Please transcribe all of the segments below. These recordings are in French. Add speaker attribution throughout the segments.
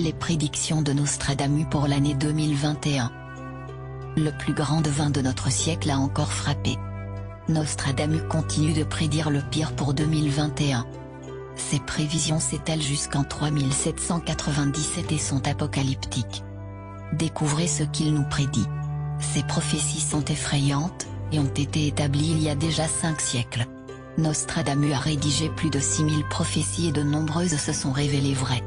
Speaker 1: Les prédictions de Nostradamus pour l'année 2021. Le plus grand devin de notre siècle a encore frappé. Nostradamus continue de prédire le pire pour 2021. Ses prévisions s'étalent jusqu'en 3797 et sont apocalyptiques. Découvrez ce qu'il nous prédit. Ces prophéties sont effrayantes, et ont été établies il y a déjà 5 siècles. Nostradamus a rédigé plus de 6000 prophéties et de nombreuses se sont révélées vraies.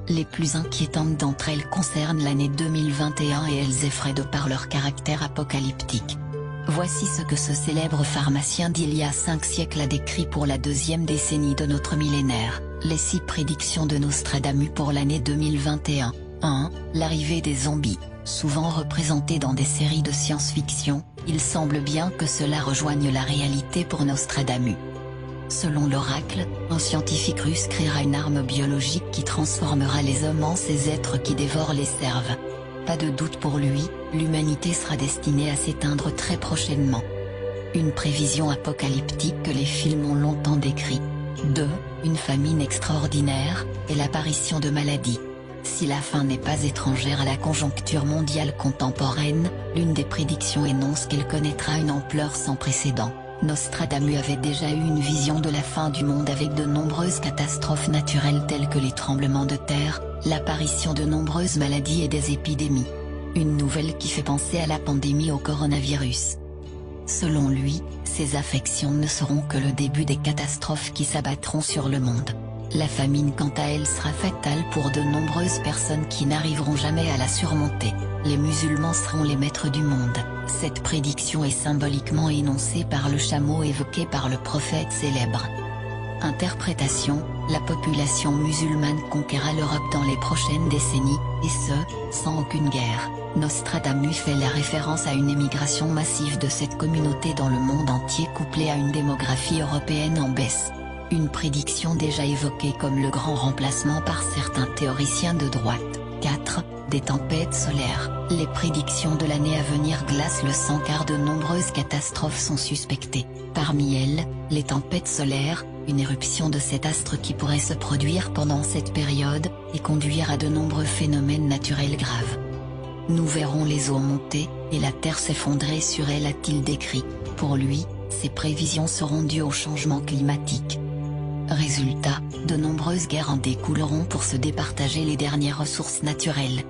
Speaker 1: Les plus inquiétantes d'entre elles concernent l'année 2021 et elles effraient de par leur caractère apocalyptique. Voici ce que ce célèbre pharmacien d'il y a 5 siècles a décrit pour la 2e décennie de notre millénaire. Les 6 prédictions de Nostradamus pour l'année 2021. 1. L'arrivée des zombies. Souvent représentés dans des séries de science-fiction, il semble bien que cela rejoigne la réalité pour Nostradamus. Selon l'oracle, un scientifique russe créera une arme biologique qui transformera les hommes en ces êtres qui dévorent les cerves. Pas de doute pour lui, l'humanité sera destinée à s'éteindre très prochainement. Une prévision apocalyptique que les films ont longtemps décrit. 2. Une famine extraordinaire, et l'apparition de maladies. Si la faim n'est pas étrangère à la conjoncture mondiale contemporaine, l'une des prédictions énonce qu'elle connaîtra une ampleur sans précédent. Nostradamus avait déjà eu une vision de la fin du monde avec de nombreuses catastrophes naturelles telles que les tremblements de terre, l'apparition de nombreuses maladies et des épidémies. Une nouvelle qui fait penser à la pandémie au coronavirus. Selon lui, ces affections ne seront que le début des catastrophes qui s'abattront sur le monde. La famine quant à elle sera fatale pour de nombreuses personnes qui n'arriveront jamais à la surmonter. Les musulmans seront les maîtres du monde. Cette prédiction est symboliquement énoncée par le chameau évoqué par le prophète célèbre. Interprétation, la population musulmane conquérera l'Europe dans les prochaines décennies, et ce, sans aucune guerre. Nostradamus fait la référence à une émigration massive de cette communauté dans le monde entier couplée à une démographie européenne en baisse. Une prédiction déjà évoquée comme le grand remplacement par certains théoriciens de droite. 4. Des tempêtes solaires. Les prédictions de l'année à venir glacent le sang car de nombreuses catastrophes sont suspectées. Parmi elles, les tempêtes solaires, une éruption de cet astre qui pourrait se produire pendant cette période, et conduire à de nombreux phénomènes naturels graves. Nous verrons les eaux monter, et la terre s'effondrer sur elle, a-t-il décrit. Pour lui, ces prévisions seront dues au changement climatique. Résultat, de nombreuses guerres en découleront pour se départager les dernières ressources naturelles.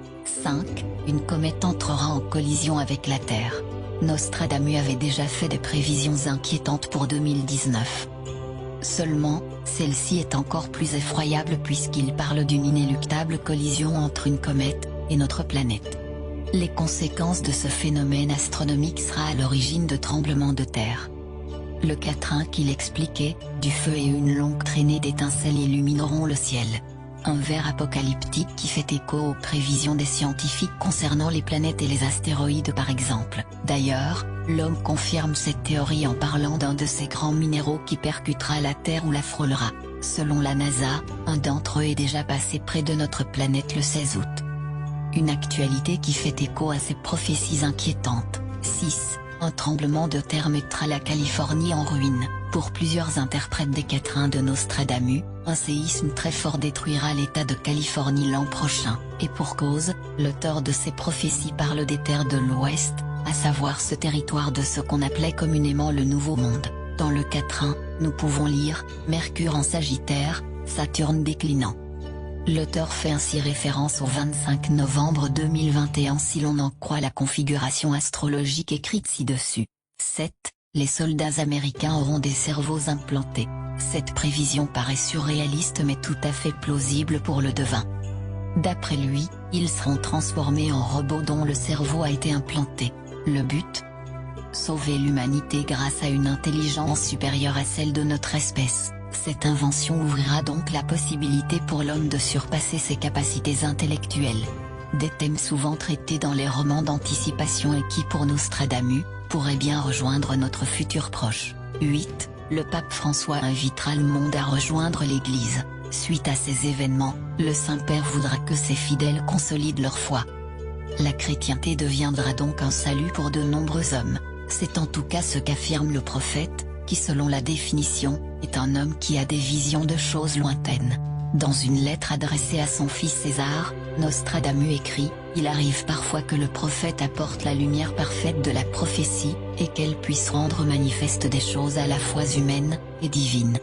Speaker 1: 5. Une comète entrera en collision avec la Terre. Nostradamus avait déjà fait des prévisions inquiétantes pour 2019. Seulement, celle-ci est encore plus effroyable puisqu'il parle d'une inéluctable collision entre une comète et notre planète. Les conséquences de ce phénomène astronomique sera à l'origine de tremblements de terre. Le quatrain qu'il expliquait, du feu et une longue traînée d'étincelles illumineront le ciel. Un vers apocalyptique qui fait écho aux prévisions des scientifiques concernant les planètes et les astéroïdes par exemple. D'ailleurs, l'homme confirme cette théorie en parlant d'un de ces grands minéraux qui percutera la Terre ou la frôlera. Selon la NASA, un d'entre eux est déjà passé près de notre planète le 16 août. Une actualité qui fait écho à ces prophéties inquiétantes. 6. Un tremblement de terre mettra la Californie en ruine. Pour plusieurs interprètes des quatrains de Nostradamus, un séisme très fort détruira l'État de Californie l'an prochain. Et pour cause, l'auteur de ces prophéties parle des terres de l'Ouest, à savoir ce territoire de ce qu'on appelait communément le Nouveau Monde. Dans le quatrain, nous pouvons lire « Mercure en Sagittaire, Saturne déclinant ». L'auteur fait ainsi référence au 25 novembre 2021 si l'on en croit la configuration astrologique écrite ci-dessus. 7. Les soldats américains auront des cerveaux implantés. Cette prévision paraît surréaliste mais tout à fait plausible pour le devin. D'après lui, ils seront transformés en robots dont le cerveau a été implanté. Le but ? Sauver l'humanité grâce à une intelligence supérieure à celle de notre espèce. Cette invention ouvrira donc la possibilité pour l'homme de surpasser ses capacités intellectuelles. Des thèmes souvent traités dans les romans d'anticipation et qui pour Nostradamus, pourraient bien rejoindre notre futur proche. 8. Le pape François invitera le monde à rejoindre l'Église. Suite à ces événements, le Saint-Père voudra que ses fidèles consolident leur foi. La chrétienté deviendra donc un salut pour de nombreux hommes. C'est en tout cas ce qu'affirme le prophète, qui selon la définition, est un homme qui a des visions de choses lointaines. Dans une lettre adressée à son fils César, Nostradamus écrit « Il arrive parfois que le prophète apporte la lumière parfaite de la prophétie, et qu'elle puisse rendre manifeste des choses à la fois humaines et divines.